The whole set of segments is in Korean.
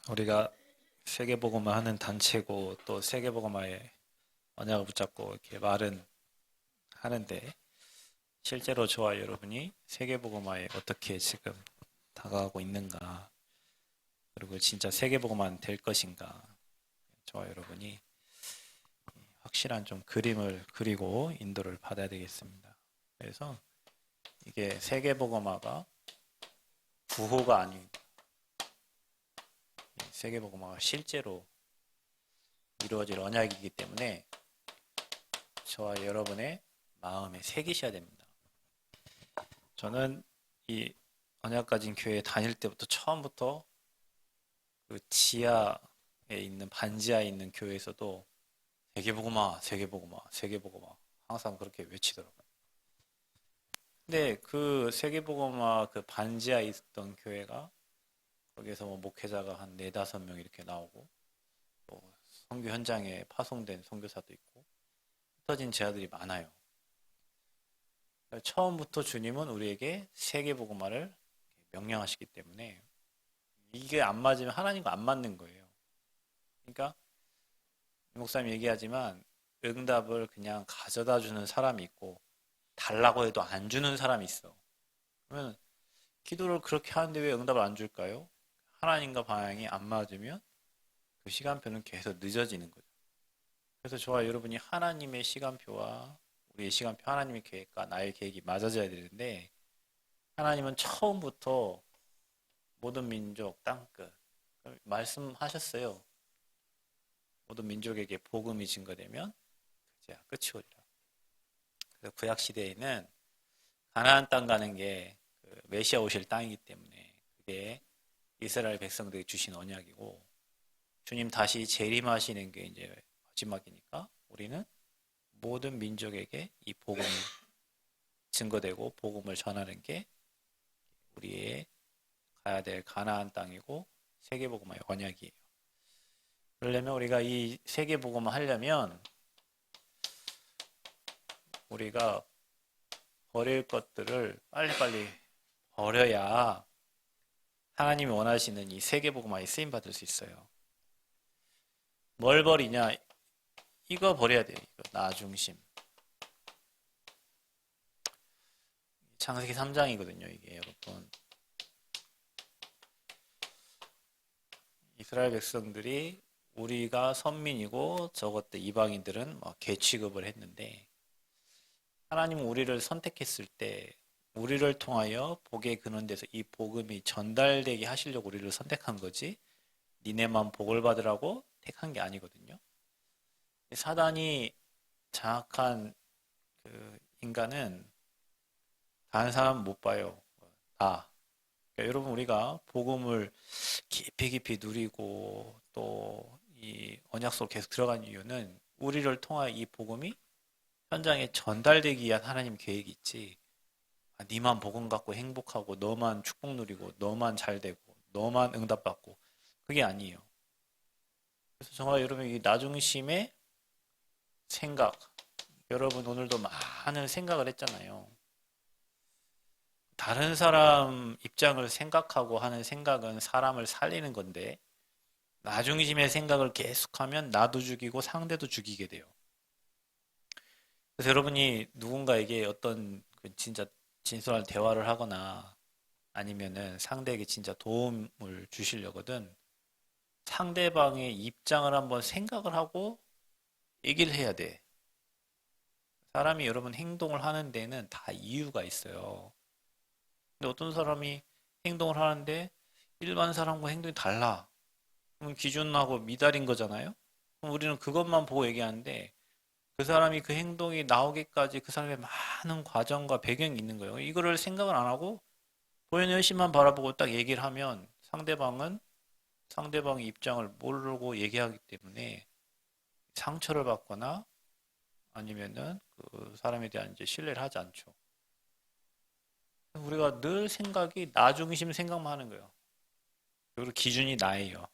우리가 세계복음화 하는 단체고 또 세계복음화에 언약을 붙잡고 이렇게 말은 하는데 실제로 저와 여러분이 세계복음화에 어떻게 지금 다가가고 있는가, 그리고 진짜 세계복음화는 될 것인가, 저와 여러분이 확실한 좀 그림을 그리고 인도를 받아야 되겠습니다. 그래서 이게 세계복음화가 구호가 아닙니다. 세계복음화가 실제로 이루어질 언약이기 때문에 저와 여러분의 마음에 새기셔야 됩니다. 저는 이 언약 가진 교회에 다닐 때부터 처음부터 그 지하에 있는 반지하에 있는 교회에서도 세계복음화, 세계복음화, 세계복음화 항상 그렇게 외치더라고요. 근데 그 세계복음화 그 반지하에 있던 교회가 거기에서 뭐 목회자가 한 4, 5명 이렇게 나오고 또 선교 현장에 파송된 선교사도 있고 흩어진 제자들이 많아요. 처음부터 주님은 우리에게 세계복음화를 명령하시기 때문에 이게 안 맞으면 하나님과 안 맞는 거예요. 그러니까 목사님 얘기하지만 응답을 그냥 가져다 주는 사람이 있고 달라고 해도 안 주는 사람이 있어. 그러면 기도를 그렇게 하는데 왜 응답을 안 줄까요? 하나님과 방향이 안 맞으면 그 시간표는 계속 늦어지는 거죠. 그래서 저와 여러분이 하나님의 시간표와 우리의 시간표, 하나님의 계획과 나의 계획이 맞아져야 되는데 하나님은 처음부터 모든 민족 땅끝 말씀하셨어요. 모든 민족에게 복음이 증거되면 그제야 끝이 오리라. 그래서 구약 시대에는 가나안 땅 가는 게 그 메시아 오실 땅이기 때문에 그게 이스라엘 백성들에게 주신 언약이고 주님 다시 재림하시는 게 이제 마지막이니까 우리는 모든 민족에게 이 복음이 증거되고 복음을 전하는 게 우리의 가야 될 가나안 땅이고 세계복음화의 언약이에요. 그러려면 우리가 이 세계복음화 하려면 우리가 버릴 것들을 빨리빨리 버려야 하나님이 원하시는 이 세계복음화에 쓰임받을 수 있어요. 뭘 버리냐? 이거 버려야 돼요. 이거 나 중심. 창세기 3장이거든요. 이게 여러분. 이스라엘 백성들이 우리가 선민이고 저것들 이방인들은 개 취급을 했는데 하나님은 우리를 선택했을 때 우리를 통하여 복의 근원돼서 이 복음이 전달되게 하시려고 우리를 선택한 거지 니네만 복을 받으라고 택한 게 아니거든요. 사단이 장악한 그 인간은 다른 사람 못 봐요. 다. 그러니까 여러분 우리가 복음을 깊이 깊이 누리고 또 이 언약 속으로 계속 들어간 이유는 우리를 통하여 이 복음이 현장에 전달되기 위한 하나님 계획이 있지. 니만 복음 갖고 행복하고 너만 축복 누리고 너만 잘 되고 너만 응답받고 그게 아니에요. 그래서 정말 여러분 이 나중심의 생각, 여러분 오늘도 많은 생각을 했잖아요. 다른 사람 입장을 생각하고 하는 생각은 사람을 살리는 건데 나중심의 생각을 계속하면 나도 죽이고 상대도 죽이게 돼요. 그래서 여러분이 누군가에게 어떤 진짜 진솔한 대화를 하거나 아니면은 상대에게 진짜 도움을 주시려거든 상대방의 입장을 한번 생각을 하고 얘기를 해야 돼. 사람이 여러분 행동을 하는 데는 다 이유가 있어요. 근데 어떤 사람이 행동을 하는데 일반 사람과 행동이 달라. 그럼 기준하고 미달인 거잖아요? 그럼 우리는 그것만 보고 얘기하는데 그 사람이 그 행동이 나오기까지 그 사람의 많은 과정과 배경이 있는 거예요. 이거를 생각을 안 하고 보이는 현실만 바라보고 딱 얘기를 하면 상대방은 상대방의 입장을 모르고 얘기하기 때문에 상처를 받거나 아니면은 그 사람에 대한 이제 신뢰를 하지 않죠. 우리가 늘 생각이 나 중심 생각만 하는 거예요. 그리고 기준이 나예요.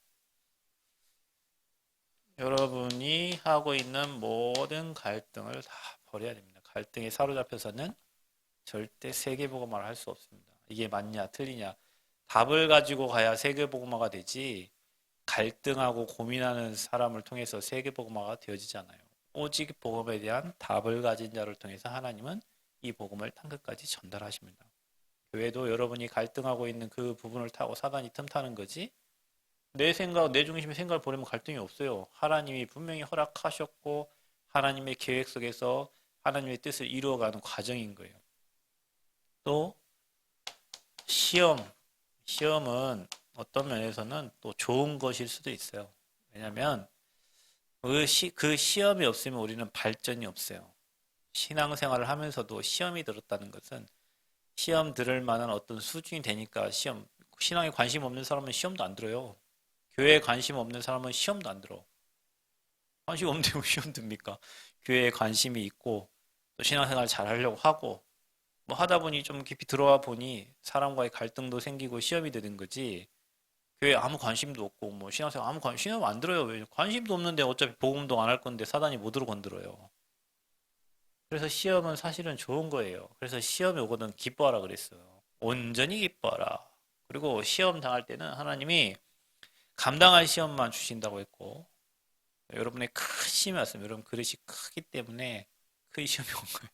여러분이 하고 있는 모든 갈등을 다 버려야 됩니다. 갈등에 사로잡혀서는 절대 세계복음화를 할 수 없습니다. 이게 맞냐, 틀리냐. 답을 가지고 가야 세계복음화가 되지, 갈등하고 고민하는 사람을 통해서 세계복음화가 되어지잖아요. 오직 복음에 대한 답을 가진 자를 통해서 하나님은 이 복음을 땅끝까지 전달하십니다. 교회도 여러분이 갈등하고 있는 그 부분을 타고 사단이 틈타는 거지, 내 생각, 내 중심의 생각을 버리면 갈등이 없어요. 하나님이 분명히 허락하셨고 하나님의 계획 속에서 하나님의 뜻을 이루어가는 과정인 거예요. 또 시험은 어떤 면에서는 또 좋은 것일 수도 있어요. 왜냐하면 그 시험이 없으면 우리는 발전이 없어요. 신앙생활을 하면서도 시험이 들었다는 것은 시험 들을 만한 어떤 수준이 되니까 신앙에 관심 없는 사람은 시험도 안 들어요. 교회에 관심 없는 사람은 시험도 안 들어. 관심 없는데 왜 시험 듭니까? 교회에 관심이 있고 또 신앙생활 잘 하려고 하고 뭐 하다 보니 좀 깊이 들어와 보니 사람과의 갈등도 생기고 시험이 되는 거지. 교회에 아무 관심도 없고 뭐 신앙생활 아무 관심 안 들어요. 왜? 관심도 없는데 어차피 복음도 안 할 건데 사단이 못으로 건드려요. 그래서 시험은 사실은 좋은 거예요. 그래서 시험이 오거든 기뻐하라 그랬어요. 온전히 기뻐하라. 그리고 시험 당할 때는 하나님이 감당할 시험만 주신다고 했고, 여러분의 큰 시험이 왔으면 여러분 그릇이 크기 때문에 큰 시험이 온 거예요.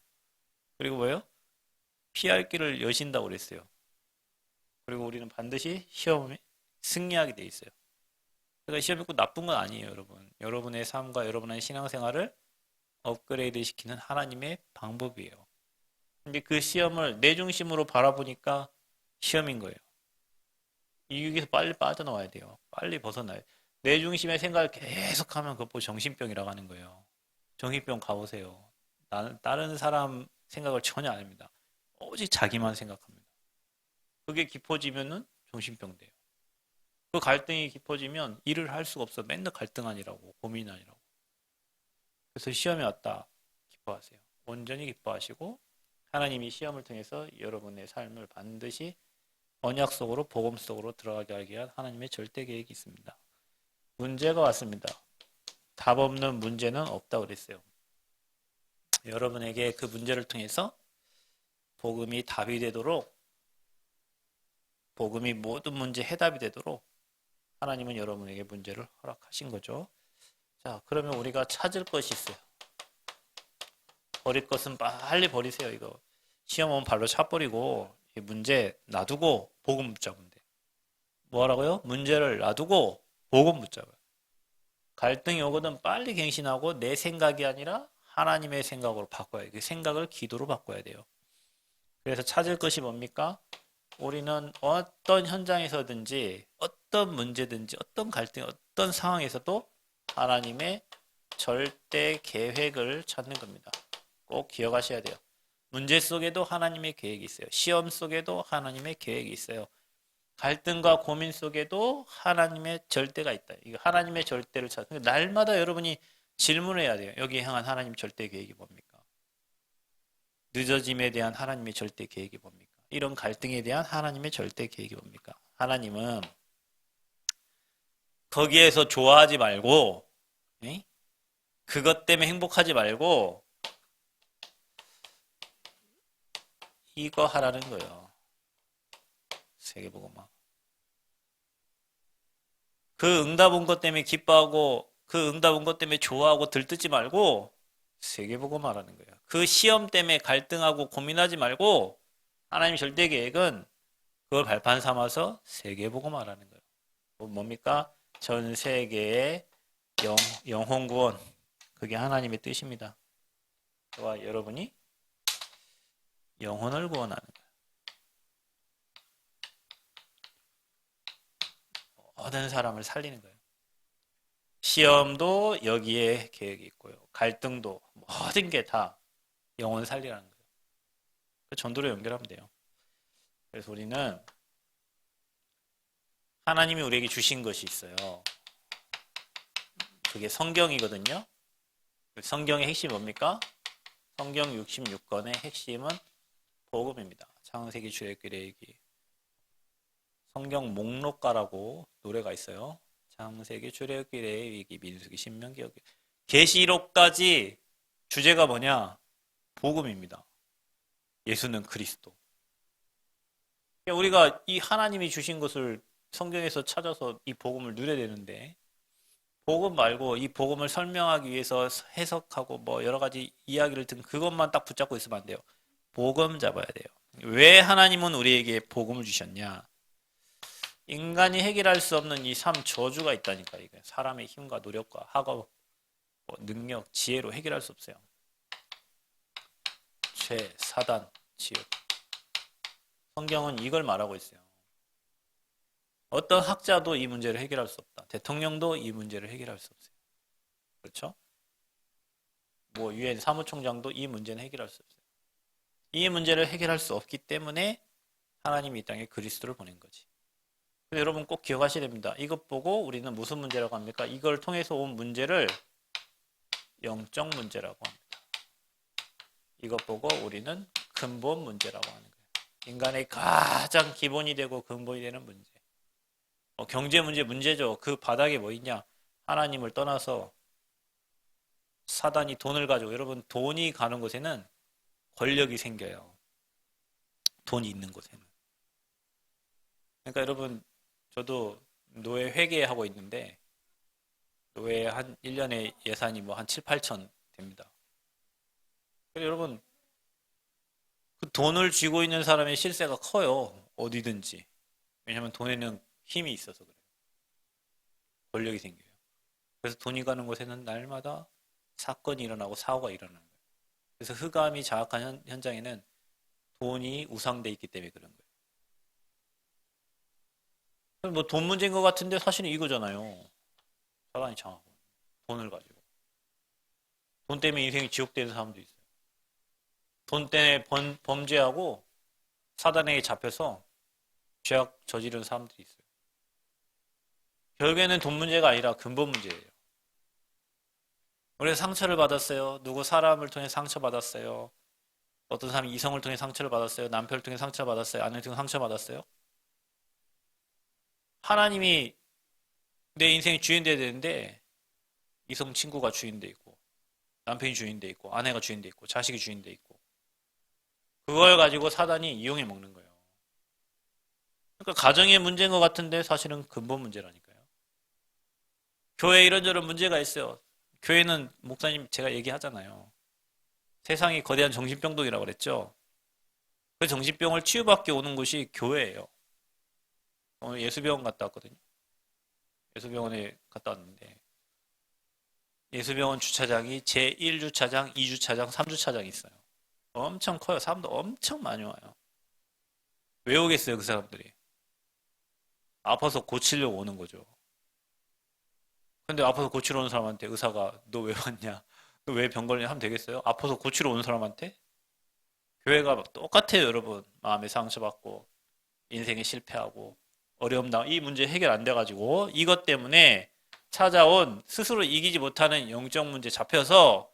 그리고 뭐예요? 피할 길을 여신다고 그랬어요. 그리고 우리는 반드시 시험에 승리하게 돼 있어요. 그러니까 시험이 꼭 나쁜 건 아니에요, 여러분. 여러분의 삶과 여러분의 신앙생활을 업그레이드 시키는 하나님의 방법이에요. 근데 그 시험을 내 중심으로 바라보니까 시험인 거예요. 여기서 빨리 빠져나와야 돼요. 빨리 벗어나요. 내 중심의 생각을 계속하면 그거 정신병이라고 하는 거예요. 정신병 가보세요. 나는 다른 사람 생각을 전혀 안 합니다. 오직 자기만 생각합니다. 그게 깊어지면은 정신병 돼요. 그 갈등이 깊어지면 일을 할 수가 없어. 맨날 갈등 아니라고, 고민 아니라고. 그래서 시험이 왔다. 기뻐하세요. 온전히 기뻐하시고 하나님이 시험을 통해서 여러분의 삶을 반드시 언약 속으로 복음 속으로 들어가게 하기 위한 하나님의 절대 계획이 있습니다. 문제가 왔습니다. 답 없는 문제는 없다고 그랬어요. 여러분에게 그 문제를 통해서 복음이 답이 되도록, 복음이 모든 문제 해답이 되도록 하나님은 여러분에게 문제를 허락하신 거죠. 자, 그러면 우리가 찾을 것이 있어요. 버릴 것은 빨리 버리세요. 이거 시험 오면 발로 차버리고 이 문제 놔두고 복음 붙잡으면 돼요. 뭐 하라고요? 문제를 놔두고 복음 붙잡아요. 갈등이 오거든 빨리 갱신하고 내 생각이 아니라 하나님의 생각으로 바꿔야 돼요. 그 생각을 기도로 바꿔야 돼요. 그래서 찾을 것이 뭡니까? 우리는 어떤 현장에서든지 어떤 문제든지 어떤 갈등, 어떤 상황에서도 하나님의 절대 계획을 찾는 겁니다. 꼭 기억하셔야 돼요. 문제 속에도 하나님의 계획이 있어요. 시험 속에도 하나님의 계획이 있어요. 갈등과 고민 속에도 하나님의 절대가 있다. 이거 하나님의 절대를 찾는 날마다 여러분이 질문해야 돼요. 여기에 향한 하나님 절대 계획이 뭡니까? 늦어짐에 대한 하나님의 절대 계획이 뭡니까? 이런 갈등에 대한 하나님의 절대 계획이 뭡니까? 하나님은 거기에서 좋아하지 말고, 그것 때문에 행복하지 말고 이거 하라는 거예요. 세계복음화. 그 응답 온 것 때문에 기뻐하고 그 응답 온 것 때문에 좋아하고 들뜨지 말고 세계복음화라는 거예요. 그 시험 때문에 갈등하고 고민하지 말고 하나님 절대 계획은 그걸 발판 삼아서 세계복음화라는 거예요. 뭡니까? 전 세계의 영혼 구원. 그게 하나님의 뜻입니다. 저와 여러분이 영혼을 구원하는 거예요. 모든 사람을 살리는 거예요. 시험도 여기에 계획이 있고요. 갈등도 모든 게 다 영혼 살리라는 거예요. 그 전도로 연결하면 돼요. 그래서 우리는 하나님이 우리에게 주신 것이 있어요. 그게 성경이거든요. 성경의 핵심이 뭡니까? 성경 66권의 핵심은 복음입니다. 창세기, 출애굽기, 레위기. 성경 목록가라고 노래가 있어요. 창세기, 출애굽기, 레위기, 민수기, 신명기, 계시록까지 주제가 뭐냐? 복음입니다. 예수는 그리스도. 우리가 이 하나님이 주신 것을 성경에서 찾아서 이 복음을 누려야 되는데 복음 말고 이 복음을 설명하기 위해서 해석하고 뭐 여러 가지 이야기를 듣는 그것만 딱 붙잡고 있으면 안 돼요. 복음 잡아야 돼요. 왜 하나님은 우리에게 복음을 주셨냐? 인간이 해결할 수 없는 이 삶 저주가 있다니까. 이게 사람의 힘과 노력과 학업, 뭐 능력, 지혜로 해결할 수 없어요. 죄, 사단, 지옥. 성경은 이걸 말하고 있어요. 어떤 학자도 이 문제를 해결할 수 없다. 대통령도 이 문제를 해결할 수 없어요. 그렇죠? 뭐 유엔 사무총장도 이 문제는 해결할 수 없어요. 이 문제를 해결할 수 없기 때문에 하나님이 이 땅에 그리스도를 보낸 거지. 근데 여러분 꼭 기억하셔야 됩니다. 이것 보고 우리는 무슨 문제라고 합니까? 이걸 통해서 온 문제를 영적 문제라고 합니다. 이것 보고 우리는 근본 문제라고 하는 거예요. 인간의 가장 기본이 되고 근본이 되는 문제. 경제 문제 문제죠. 그 바닥에 뭐 있냐? 하나님을 떠나서 사단이 돈을 가지고 여러분 돈이 가는 곳에는 권력이 생겨요. 돈이 있는 곳에는. 그러니까 여러분 저도 노예 회계하고 있는데 노예 한 1년에 예산이 뭐 한 7, 8천 됩니다. 그래서 여러분 그 돈을 쥐고 있는 사람의 실세가 커요. 어디든지. 왜냐하면 돈에는 힘이 있어서 그래요. 권력이 생겨요. 그래서 돈이 가는 곳에는 날마다 사건이 일어나고 사고가 일어나는 거예요. 그래서 흑암이 장악한 현장에는 돈이 우상돼 있기 때문에 그런 거예요. 뭐 돈 문제인 것 같은데 사실은 이거잖아요. 사단이 장악하고 돈을 가지고 돈 때문에 인생이 지옥되는 사람도 있어요. 돈 때문에 범죄하고 사단에게 잡혀서 죄악 저지른 사람들이 있어요. 결국에는 돈 문제가 아니라 근본 문제예요. 우리가 상처를 받았어요. 누구 사람을 통해 상처받았어요. 어떤 사람이 이성을 통해 상처를 받았어요. 남편을 통해 상처를 받았어요. 아내를 통해 상처를 받았어요. 하나님이 내 인생의 주인 돼야 되는데 이성 친구가 주인 돼 있고 남편이 주인 돼 있고 아내가 주인 돼 있고 자식이 주인 돼 있고 그걸 가지고 사단이 이용해 먹는 거예요. 그러니까 가정의 문제인 것 같은데 사실은 근본 문제라니까요. 교회에 이런저런 문제가 있어요. 교회는 목사님 제가 얘기하잖아요. 세상이 거대한 정신병동이라고 그랬죠. 그 정신병을 치유받게 오는 곳이 교회예요. 오늘 예수병원 갔다 왔거든요. 예수병원에 갔다 왔는데 예수병원 주차장이 제1주차장, 2주차장, 3주차장이 있어요. 엄청 커요. 사람도 엄청 많이 와요. 왜 오겠어요, 그 사람들이? 아파서 고치려고 오는 거죠. 근데 아파서 고치러 오는 사람한테 의사가 너 왜 왔냐? 너 왜 병 걸리냐 하면 되겠어요? 아파서 고치러 오는 사람한테? 교회가 똑같아요, 여러분. 마음에 상처받고 인생에 실패하고 어려움 이 문제 해결 안 돼가지고 이것 때문에 찾아온 스스로 이기지 못하는 영적 문제 잡혀서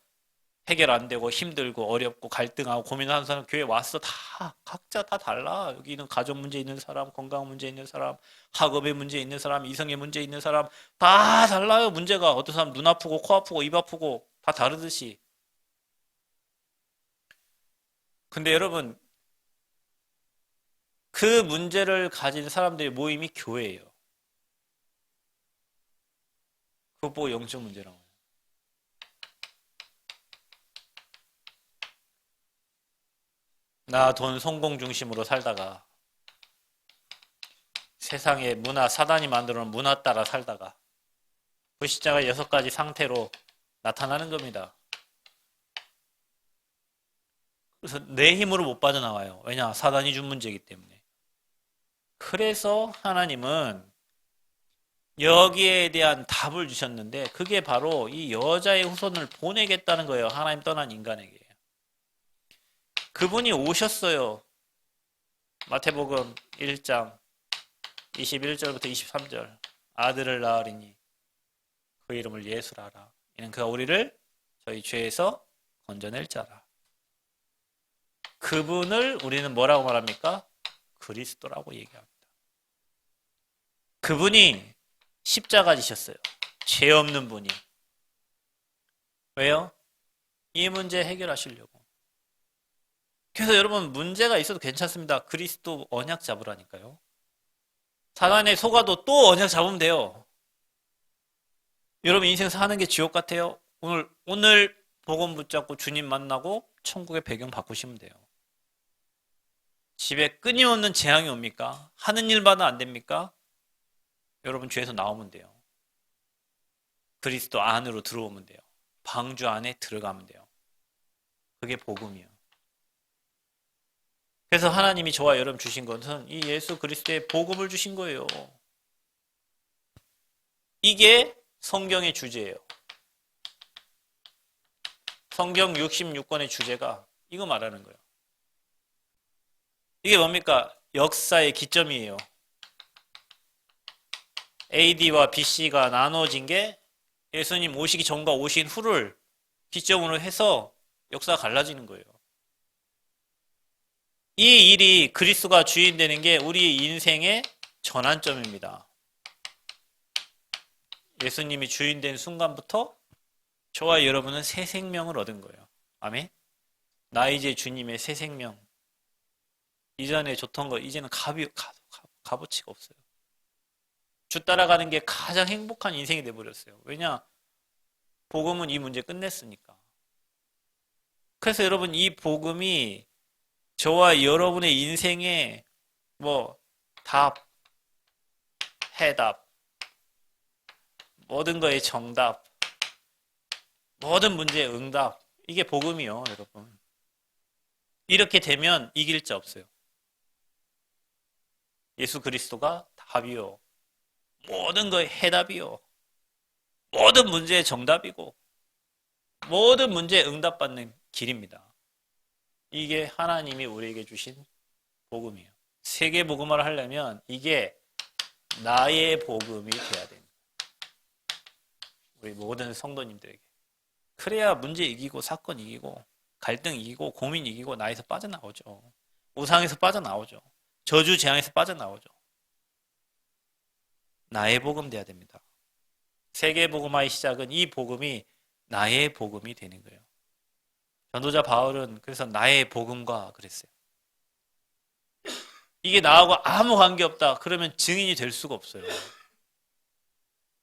해결 안 되고 힘들고 어렵고 갈등하고 고민하는 사람 교회 왔어. 다 각자 다 달라. 여기는 가정 문제 있는 사람, 건강 문제 있는 사람, 학업의 문제 있는 사람, 이성의 문제 있는 사람 다 달라요. 문제가 어떤 사람 눈 아프고 코 아프고 입 아프고 다 다르듯이. 근데 여러분 그 문제를 가진 사람들의 모임이 교회예요. 그거 보고 영적 문제라고. 나 돈 성공 중심으로 살다가 세상의 문화 사단이 만들어 놓은 문화 따라 살다가 불신자가 6가지 상태로 나타나는 겁니다. 그래서 내 힘으로 못 빠져나와요. 왜냐? 사단이 준 문제이기 때문에. 그래서 하나님은 여기에 대한 답을 주셨는데 그게 바로 이 여자의 후손을 보내겠다는 거예요. 하나님 떠난 인간에게. 그분이 오셨어요. 마태복음 1장 21절부터 23절. 아들을 낳으리니 그 이름을 예수라 하라. 이는 그가 우리를 저희 죄에서 건져낼 자라. 그분을 우리는 뭐라고 말합니까? 그리스도라고 얘기합니다. 그분이 십자가 지셨어요. 죄 없는 분이. 왜요? 이 문제 해결하시려고. 그래서 여러분 문제가 있어도 괜찮습니다. 그리스도 언약 잡으라니까요. 사단에 속아도 또 언약 잡으면 돼요. 여러분 인생 사는 게 지옥 같아요? 오늘 복음 붙잡고 주님 만나고 천국의 배경 바꾸시면 돼요. 집에 끊임없는 재앙이 옵니까? 하는 일마다 안 됩니까? 여러분 죄에서 나오면 돼요. 그리스도 안으로 들어오면 돼요. 방주 안에 들어가면 돼요. 그게 복음이에요. 그래서 하나님이 저와 여러분 주신 것은 이 예수 그리스도의 복음을 주신 거예요. 이게 성경의 주제예요. 성경 66권의 주제가 이거 말하는 거예요. 이게 뭡니까? 역사의 기점이에요. AD와 BC가 나눠진 게 예수님 오시기 전과 오신 후를 기점으로 해서 역사가 갈라지는 거예요. 이 일이 그리스도가 주인 되는 게 우리 인생의 전환점입니다. 예수님이 주인 된 순간부터 저와 여러분은 새 생명을 얻은 거예요. 아멘? 나 이제 주님의 새 생명. 이전에 좋던 거 이제는 값어치가 없어요. 주 따라가는 게 가장 행복한 인생이 돼버렸어요. 왜냐? 복음은 이 문제 끝냈으니까. 그래서 여러분 이 복음이 저와 여러분의 인생의 답, 해답, 모든 거의 정답, 모든 문제의 응답, 이게 복음이요, 여러분. 이렇게 되면 이길 자 없어요. 예수 그리스도가 답이요. 모든 거의 해답이요. 모든 문제의 정답이고 모든 문제에 응답받는 길입니다. 이게 하나님이 우리에게 주신 복음이에요. 세계 복음화를 하려면 이게 나의 복음이 돼야 됩니다. 우리 모든 성도님들에게. 그래야 문제 이기고 사건 이기고 갈등 이기고 고민 이기고 나에서 빠져나오죠. 우상에서 빠져나오죠. 저주 재앙에서 빠져나오죠. 나의 복음 돼야 됩니다. 세계 복음화의 시작은 이 복음이 나의 복음이 되는 거예요. 전도자 바울은 그래서 나의 복음과 그랬어요. 이게 나하고 아무 관계없다. 그러면 증인이 될 수가 없어요.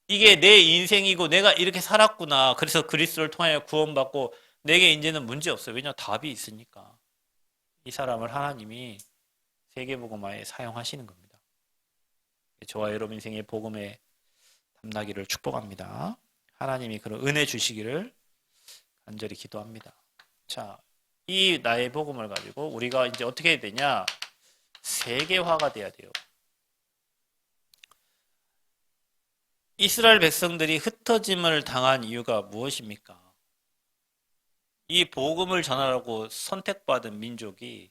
이게 내 인생이고 내가 이렇게 살았구나. 그래서 그리스도를 통하여 구원받고 내게 이제는 문제 없어요. 왜냐하면 답이 있으니까. 이 사람을 하나님이 세계복음화에 사용하시는 겁니다. 저와 여러분 인생의 복음에 담나기를 축복합니다. 하나님이 그런 은혜 주시기를 간절히 기도합니다. 자, 이 나의 복음을 가지고 우리가 이제 어떻게 해야 되냐? 세계화가 돼야 돼요. 이스라엘 백성들이 흩어짐을 당한 이유가 무엇입니까? 이 복음을 전하라고 선택받은 민족이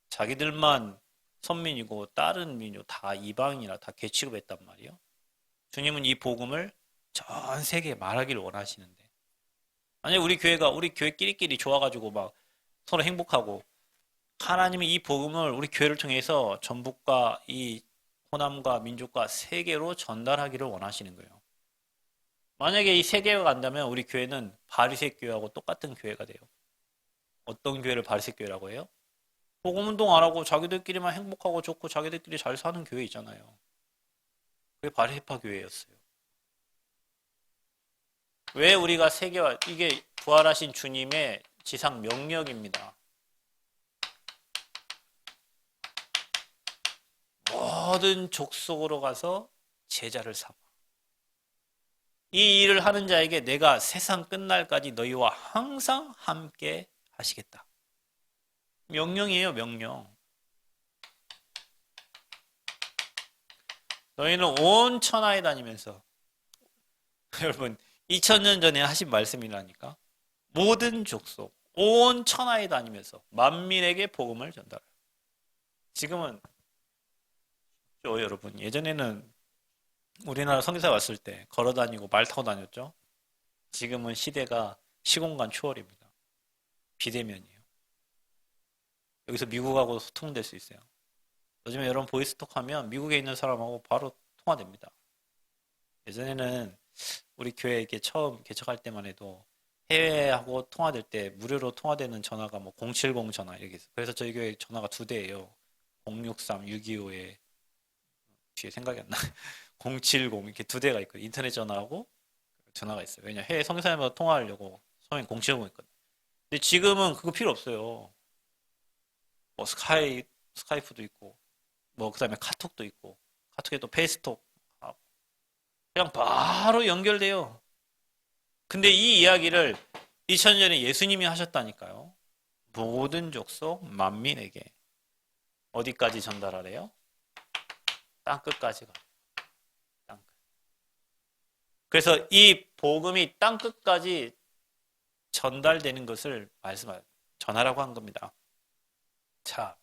자기들만 선민이고 다른 민족 다 이방인이라 다 개취급했단 말이에요. 주님은 이 복음을 전 세계에 말하기를 원하시는데 아니 우리 교회끼리끼리 좋아가지고 막 서로 행복하고 하나님이 이 복음을 우리 교회를 통해서 전북과 이 호남과 민족과 세계로 전달하기를 원하시는 거예요. 만약에 이 세계가 간다면 우리 교회는 바리새 교회하고 똑같은 교회가 돼요. 어떤 교회를 바리새 교회라고 해요? 복음 운동 안 하고 자기들끼리만 행복하고 좋고 자기들끼리 잘 사는 교회 있잖아요. 그게 바리새파 교회였어요. 왜 우리가 세계화, 이게 부활하신 주님의 지상 명령입니다. 모든 족속으로 가서 제자를 삼아. 이 일을 하는 자에게 내가 세상 끝날까지 너희와 항상 함께 하시겠다. 명령이에요, 명령. 너희는 온 천하에 다니면서 여러분 2000년 전에 하신 말씀이라니까 모든 족속, 온 천하에 다니면서 만민에게 복음을 전달해요. 지금은 여러분 예전에는 우리나라 선교사 왔을 때 걸어 다니고 말 타고 다녔죠. 지금은 시대가 시공간 초월입니다. 비대면이에요. 여기서 미국하고 소통될 수 있어요. 요즘에 여러분 보이스톡 하면 미국에 있는 사람하고 바로 통화됩니다. 예전에는 우리 교회 이렇게 처음 개척할 때만 해도 해외하고 통화될 때 무료로 통화되는 전화가 뭐 070 전화 이렇게 있어요. 그래서 저희 교회 전화가 2대예요. 063, 625에 뒤에 생각이 안 나. 070 이렇게 두 대가 있거든. 인터넷 전화하고 전화가 있어요. 왜냐 해외 성사님과 통화하려고 처음엔 070 있거든. 근데 지금은 그거 필요 없어요. 뭐 스카이프도 있고 뭐 그다음에 카톡도 있고 카톡에 또 페이스톡 하고 그냥 바로 연결돼요. 근데 이 이야기를 2000년에 예수님이 하셨다니까요. 모든 족속 만민에게 어디까지 전달하래요? 땅 끝까지 가. 땅 끝. 그래서 이 복음이 땅 끝까지 전달되는 것을 전하라고 한 겁니다. 자,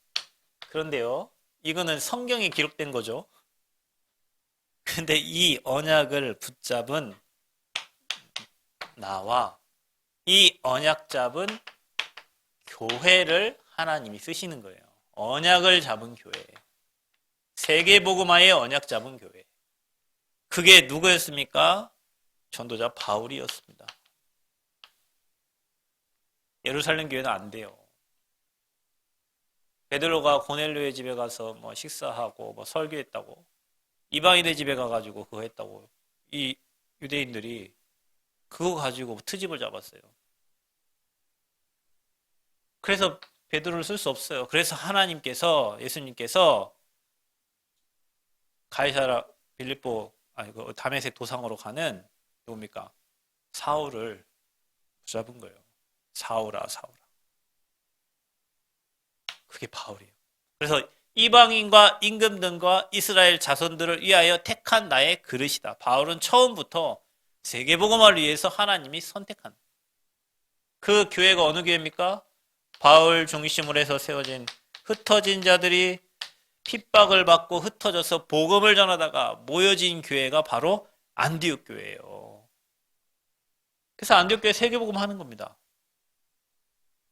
그런데요. 이거는 성경에 기록된 거죠. 근데 이 언약을 붙잡은 나와 이 언약 잡은 교회를 하나님이 쓰시는 거예요. 언약을 잡은 교회. 세계복음화의 언약 잡은 교회. 그게 누구였습니까? 전도자 바울이었습니다. 예루살렘 교회는 안 돼요. 베드로가 고넬료의 집에 가서 뭐 식사하고 뭐 설교했다고 이방인의 집에 가가지고 그거 했다고 이 유대인들이 그거 가지고 트집을 잡았어요. 그래서 베드로를 쓸 수 없어요. 그래서 예수님께서 가이사라 빌립보 그 다메섹 도상으로 가는 누굽니까? 사울을 붙잡은 거예요. 사울아. 그게 바울이에요. 그래서 이방인과 임금들과 이스라엘 자손들을 위하여 택한 나의 그릇이다. 바울은 처음부터 세계복음화를 위해서 하나님이 선택한 그 교회가 어느 교회입니까? 바울 중심으로 해서 세워진 흩어진 자들이 핍박을 받고 흩어져서 복음을 전하다가 모여진 교회가 바로 안디옥 교회예요. 그래서 안디옥 교회 세계복음 하는 겁니다.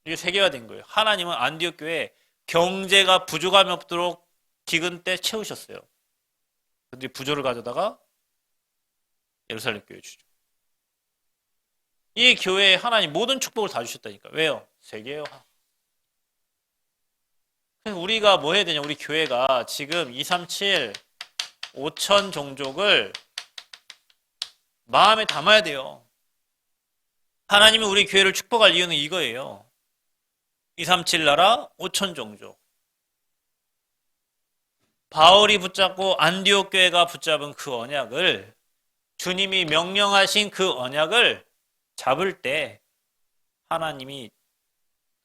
이게 세계화된 거예요. 하나님은 안디옥 교회에 경제가 부족함이 없도록 기근 때 채우셨어요. 근데 부조를 가져다가 예루살렘 교회에 주죠. 이 교회에 하나님 모든 축복을 다 주셨다니까. 왜요? 세계화. 우리가 뭐 해야 되냐? 우리 교회가 지금 237 5천 종족을 마음에 담아야 돼요. 하나님이 우리 교회를 축복할 이유는 이거예요. 237 나라 5천 종족. 바울이 붙잡고 안디옥 교회가 붙잡은 그 언약을 주님이 명령하신 그 언약을 잡을 때 하나님이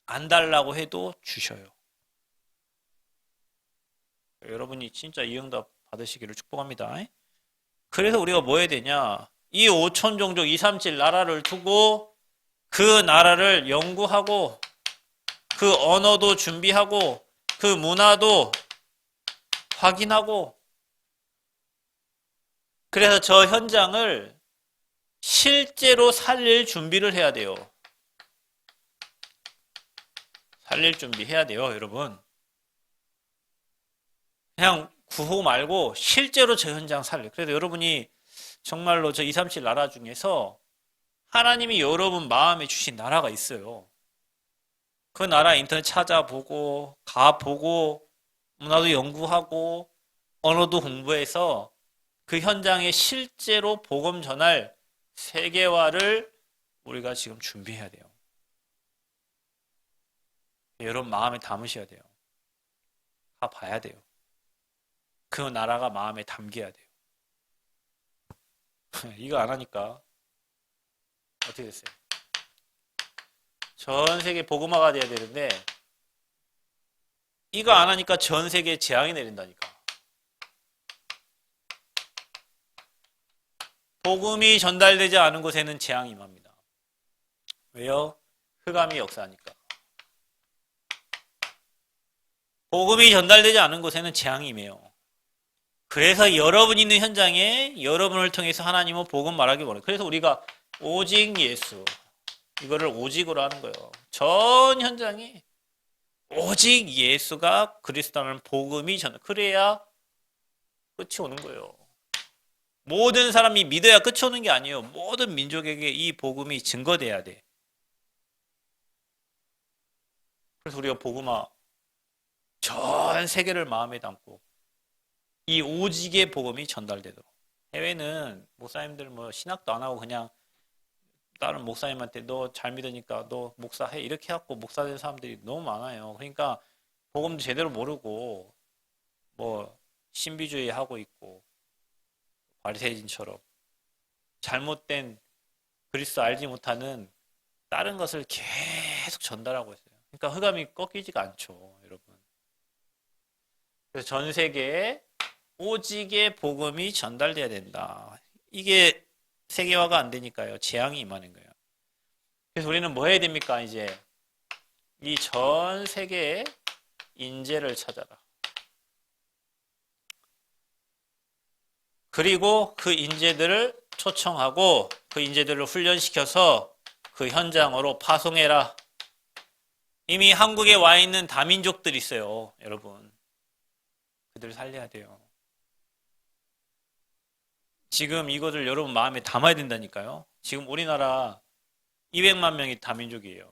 안 달라고 해도 주셔요. 여러분이 진짜 이 응답 받으시기를 축복합니다. 그래서 우리가 뭐 해야 되냐? 이 5천 종족 237 나라를 두고 그 나라를 연구하고 그 언어도 준비하고 그 문화도 확인하고 그래서 저 현장을 실제로 살릴 준비를 해야 돼요. 살릴 준비해야 돼요, 여러분. 그냥 구호 말고 실제로 저 현장 살려. 그래서 여러분이 정말로 저 237 나라 중에서 하나님이 여러분 마음에 주신 나라가 있어요. 그 나라 인터넷 찾아보고 가보고 문화도 연구하고 언어도 공부해서 그 현장에 실제로 복음 전할 세계화를 우리가 지금 준비해야 돼요. 여러분 마음에 담으셔야 돼요. 가봐야 돼요. 그 나라가 마음에 담겨야 돼요. 이거 안 하니까 어떻게 됐어요? 전 세계 복음화가 돼야 되는데 이거 안 하니까 전 세계에 재앙이 내린다니까. 복음이 전달되지 않은 곳에는 재앙이 임합니다. 왜요? 흑암이 역사하니까. 복음이 전달되지 않은 곳에는 재앙이 임해요. 그래서 여러분 있는 현장에 여러분을 통해서 하나님은 복음 말하기 원해요. 그래서 우리가 오직 예수 이거를 오직으로 하는 거예요. 전 현장에 오직 예수가 그리스도라는 복음이 그래야 끝이 오는 거예요. 모든 사람이 믿어야 끝이 오는 게 아니에요. 모든 민족에게 이 복음이 증거돼야 돼. 그래서 우리가 복음화 전 세계를 마음에 담고 이 오직의 복음이 전달되도록. 해외는 목사님들 뭐 신학도 안 하고 그냥 다른 목사님한테 너 잘 믿으니까 너 목사해 이렇게 해갖고 목사 된 사람들이 너무 많아요. 그러니까 복음도 제대로 모르고 뭐 신비주의 하고 있고 바리새인처럼 잘못된 그리스도 알지 못하는 다른 것을 계속 전달하고 있어요. 그러니까 흑암이 꺾이지가 않죠, 여러분. 그래서 전 세계에 오직의 복음이 전달돼야 된다. 이게 세계화가 안 되니까요. 재앙이 임하는 거예요. 그래서 우리는 뭐 해야 됩니까? 이제 이 전 세계에 인재를 찾아라. 그리고 그 인재들을 초청하고 그 인재들을 훈련시켜서 그 현장으로 파송해라. 이미 한국에 와 있는 다민족들이 있어요, 여러분. 그들 살려야 돼요. 지금 이것을 여러분 마음에 담아야 된다니까요. 지금 우리나라 200만 명이 다민족이에요.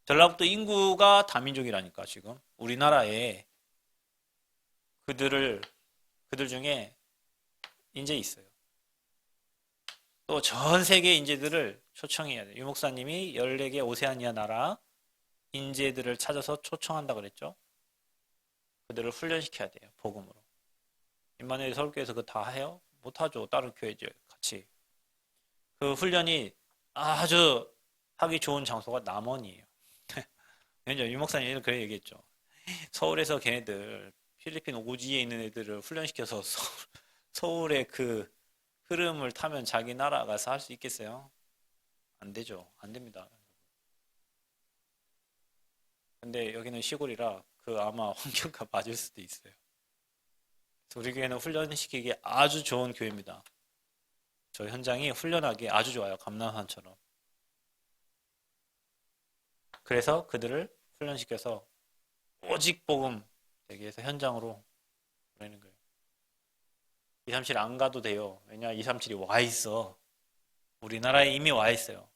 전라북도 인구가 다민족이라니까 지금 우리나라에 그들 중에 인재 있어요. 또 전 세계 인재들을 초청해야 돼요. 유 목사님이 14개 오세아니아 나라 인재들을 찾아서 초청한다 그랬죠. 그들을 훈련시켜야 돼요. 복음으로. 임마누엘 서울교회에서 그거 다 해요? 못하죠. 다른 교회죠. 같이. 그 훈련이 아주 하기 좋은 장소가 남원이에요. 왜냐면 유 목사님이 그래 얘기했죠. 서울에서 걔네들 필리핀 오지에 있는 애들을 훈련시켜서 서울의 그 흐름을 타면 자기 나라 가서 할 수 있겠어요? 안 되죠. 안 됩니다. 근데 여기는 시골이라 그 아마 환경과 맞을 수도 있어요. 우리 교회는 훈련시키기 아주 좋은 교회입니다. 저 현장이 훈련하기 아주 좋아요. 감남산처럼. 그래서 그들을 훈련시켜서 오직 복음 되기 위해서 현장으로 보내는 거예요. 237 안 가도 돼요. 왜냐 237이 와 있어. 우리나라에 이미 와 있어요.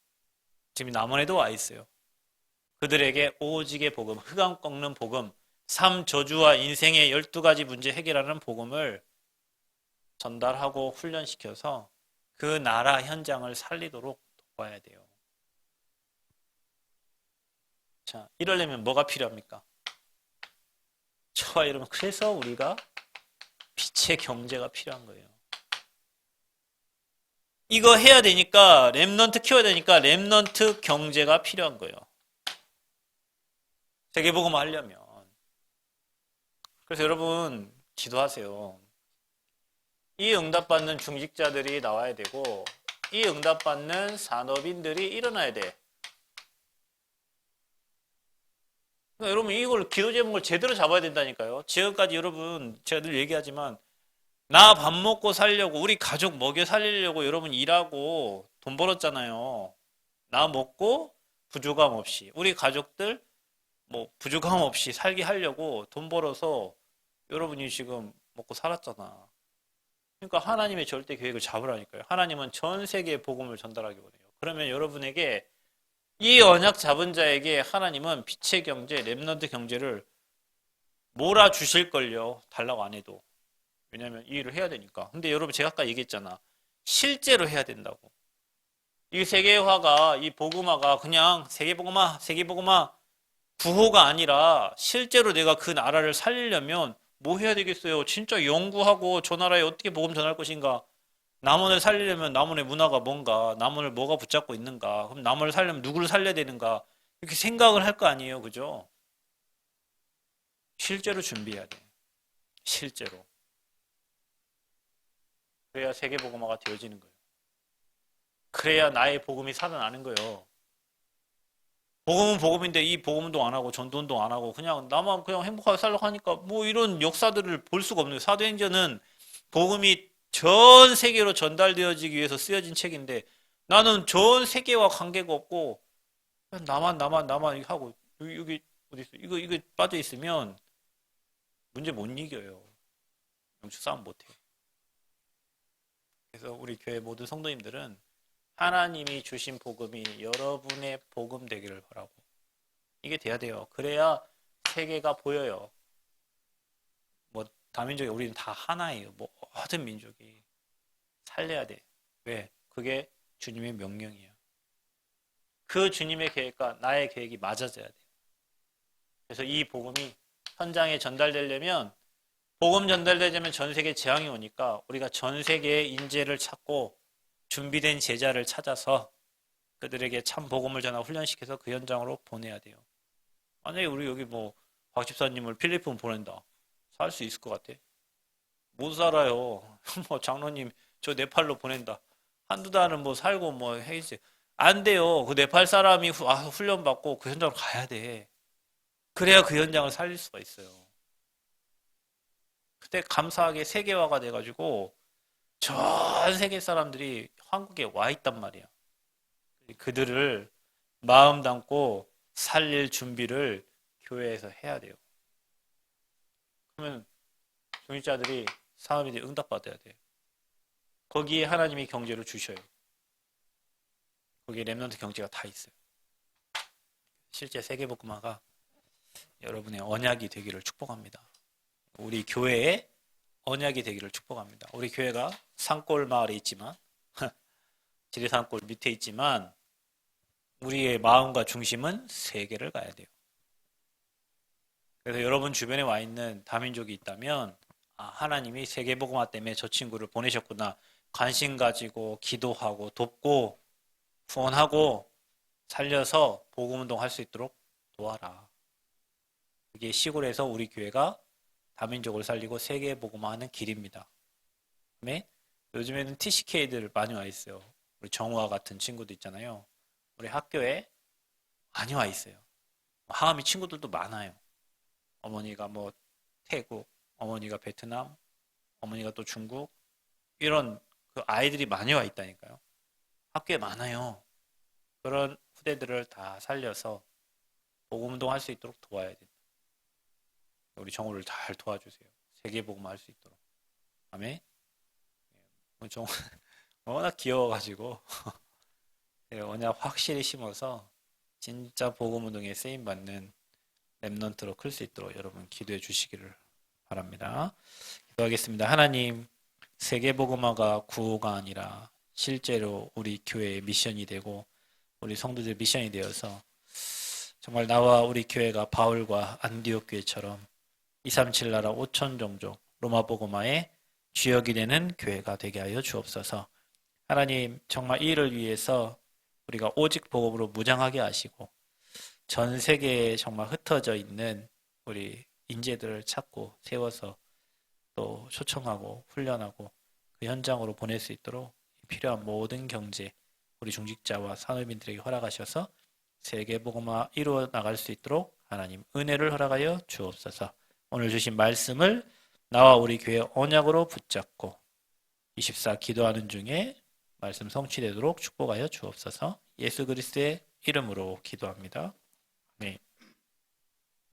지금 남원에도 와 있어요. 그들에게 오직의 복음, 흑암 꺾는 복음, 삶 저주와 인생의 12가지 문제 해결하는 복음을 전달하고 훈련시켜서 그 나라 현장을 살리도록 도와야 돼요. 자, 이러려면 뭐가 필요합니까? 저와 여러분, 그래서 우리가 빛의 경제가 필요한 거예요. 이거 해야 되니까 렘넌트 키워야 되니까 렘넌트 경제가 필요한 거예요. 세계복음 하려면. 그래서 여러분 기도하세요. 이 응답받는 중직자들이 나와야 되고 이 응답받는 산업인들이 일어나야 돼. 그러니까 여러분 이걸 기도 제목을 제대로 잡아야 된다니까요. 지금까지 여러분 제가 늘 얘기하지만 나 밥 먹고 살려고 우리 가족 먹여 살리려고 여러분 일하고 돈 벌었잖아요. 나 먹고 부족함 없이 우리 가족들 뭐 부족함 없이 살게 하려고 돈 벌어서 여러분이 지금 먹고 살았잖아. 그러니까 하나님의 절대 계획을 잡으라니까요. 하나님은 전 세계에 복음을 전달하기 원해요. 그러면 여러분에게 이 언약 잡은 자에게 하나님은 빛의 경제, 렘넌트 경제를 몰아주실걸요. 달라고 안 해도. 왜냐하면 이 일을 해야 되니까. 근데 여러분 제가 아까 얘기했잖아. 실제로 해야 된다고. 이 세계화가, 이 복음화가 그냥 세계복음화 구호가 아니라 실제로 내가 그 나라를 살리려면 뭐 해야 되겠어요? 진짜 연구하고 저 나라에 어떻게 복음 전할 것인가? 남원을 살리려면 남원의 문화가 뭔가? 남원을 뭐가 붙잡고 있는가? 그럼 남원을 살려면 누구를 살려야 되는가? 이렇게 생각을 할 거 아니에요. 그죠? 실제로 준비해야 돼. 실제로. 그래야 세계복음화가 되어지는 거예요. 그래야 나의 복음이 살아나는 거예요. 복음은 복음인데 이 복음운동 안 하고 전도운동 안 하고 그냥 나만 그냥 행복하게 살려고 하니까 뭐 이런 역사들을 볼 수가 없는 거예요. 사도행전은 복음이 전 세계로 전달되어지기 위해서 쓰여진 책인데 나는 전 세계와 관계가 없고 그냥 나만 하고 여기 어디 있어? 이거 빠져 있으면 문제 못 이겨요. 영적 싸움 못 해요. 그래서 우리 교회 모든 성도님들은 하나님이 주신 복음이 여러분의 복음 되기를 바라고 이게 돼야 돼요. 그래야 세계가 보여요. 뭐 다민족이 우리는 다 하나예요. 모든 민족이 살려야 돼. 왜? 그게 주님의 명령이야. 그 주님의 계획과 나의 계획이 맞아져야 돼. 그래서 이 복음이 현장에 전달되려면 복음 전달되려면 전 세계에 재앙이 오니까 우리가 전 세계의 인재를 찾고 준비된 제자를 찾아서 그들에게 참 복음을 전하고 훈련시켜서 그 현장으로 보내야 돼요. 만약에 우리 여기 박 집사님을 필리핀 보낸다. 살 수 있을 것 같아? 못 살아요. 장로님 저 네팔로 보낸다. 한두 달은 살고 해야지. 안 돼요. 그 네팔 사람이 와서 훈련받고 그 현장으로 가야 돼. 그래야 그 현장을 살릴 수가 있어요. 그때 감사하게 세계화가 돼가지고 전 세계 사람들이 한국에 와 있단 말이야. 그들을 마음 담고 살릴 준비를 교회에서 해야 돼요. 그러면 중직자들이 사업에 응답받아야 돼요. 거기에 하나님이 경제를 주셔요. 거기에 렘넌트 경제가 다 있어요. 실제 세계복음화가 여러분의 언약이 되기를 축복합니다. 우리 교회의 언약이 되기를 축복합니다. 우리 교회가 산골 마을에 있지만 지리산골 밑에 있지만 우리의 마음과 중심은 세계를 가야 돼요. 그래서 여러분 주변에 와 있는 다민족이 있다면 하나님이 세계복음화 때문에 저 친구를 보내셨구나. 관심 가지고 기도하고 돕고 후원하고 살려서 복음운동 할 수 있도록 도와라. 그게 시골에서 우리 교회가 다민족을 살리고 세계복음화하는 길입니다. 그다음에 요즘에는 TCK들 많이 와 있어요. 우리 정우와 같은 친구도 있잖아요. 우리 학교에 많이 와 있어요. 하암이 친구들도 많아요. 어머니가 태국, 어머니가 베트남, 어머니가 또 중국 이런 그 아이들이 많이 와 있다니까요. 학교에 많아요. 그런 후대들을 다 살려서 복음운동 할 수 있도록 도와야 됩니다. 우리 정우를 잘 도와주세요. 세계복음 할 수 있도록. 아멘. 정우 워낙 귀여워가지고 언약 확실히 심어서 진짜 복음운동에 쓰임받는 렘넌트로 클 수 있도록 여러분 기도해 주시기를 바랍니다. 기도하겠습니다. 하나님, 세계복음화가 구호가 아니라 실제로 우리 교회의 미션이 되고 우리 성도들 미션이 되어서 정말 나와 우리 교회가 바울과 안디옥 교회처럼 237 나라 5천 종족 로마 복음화의 주역이 되는 교회가 되게 하여 주옵소서. 하나님, 정말 이 일을 위해서 우리가 오직 복음으로 무장하게 하시고 전 세계에 정말 흩어져 있는 우리 인재들을 찾고 세워서 또 초청하고 훈련하고 그 현장으로 보낼 수 있도록 필요한 모든 경제 우리 중직자와 산업인들에게 허락하셔서 세계복음화 이루어 나갈 수 있도록 하나님 은혜를 허락하여 주옵소서. 오늘 주신 말씀을 나와 우리 교회 언약으로 붙잡고 24 기도하는 중에 말씀 성취되도록 축복하여 주옵소서. 예수 그리스도의 이름으로 기도합니다. 네.